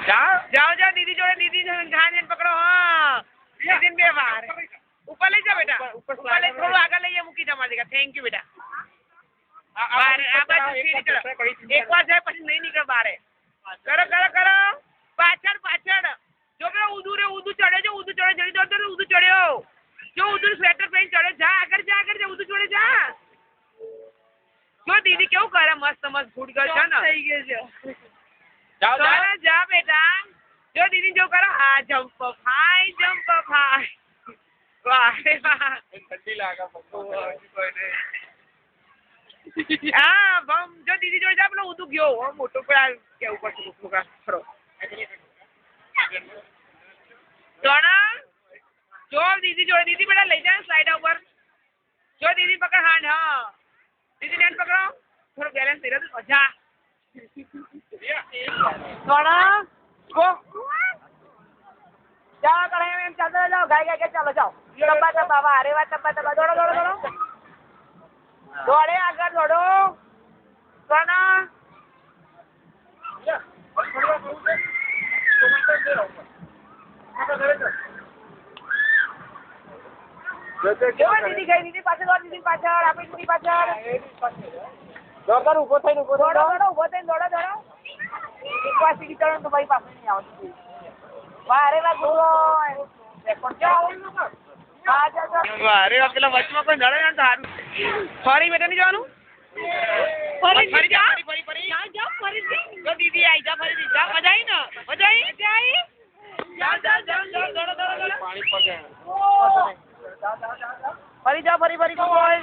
જાઓ જાઓ દીદી જોડે દીદી ઘાન પકડો હા દીદી બે વાર ઉપર લઈ જાઓ બેટા ઉપર લઈ થોડું આગળ લઈએ મૂકી તમારી જગ્યા થેન્ક યુ બેટા આ બાજુ સીડી ચડો એક વાર જાય પછી નહીં નીકળ બારે કરો કરો કરો પાછળ પાછળ જો પેલો ઉદુ ચડે છે ઉદુ ચડે જલ્દી દોડ ઉદુ ચડ્યો જો ઉદુ સ્વેટર પહેરી ચડ્યો જા આગળ જા ઉદુ ચડે જા જો દીદી કેવું કરે મસ્ત મસ્ત ફૂડ કરશે ને થઈ ગયો છે જાઓ જાઓ જા બેટા જો દીદી જો કરો આ જમ્પ હાઈ વાહ ઠંડી લાગે હા બમ જો દીદી જોડે જા પેલો ઉદુ ગયો મોટો પેલા કેવું પડશે ઉપલું ખરો જોણા જો દીદી જોડે દીદી બેટા લઈ જા સાઈડ ઉપર જો દીદી પકડ હાંડ હા દીદી નેટ પકડો થોડો બેલેન્સ થઈ રહ્યો મજા જોણા ગો જાઓ કરે એમ ચાલતો જાઓ ગાય ગાય ચાલો જાઓ ટપ્પા વારે વા ટપ્પા દોડો દોડો દોડો દોડે આગળ દોડો જોણા દીદી ગઈ દીદી પાછળ દીદી પાછળ આપણી દીદી પાછળ દોડ ઉભો થઈને ઉભો દોડો ઉભો થઈને દોડો દોડો એક વાર સીડી ચડો તો ભાઈ પાસે નહીં આવતી વારે વા ગુરો વારે વા પેલા વચમાં કોઈ નડે ને તો સારું ફરી બેટા નહીં જવાનું ફરી જો દીદી આવી જા ફરી જા મજા આવી ને મજા આવી પાણી પગે ફરી જાઓ ફરી બોલ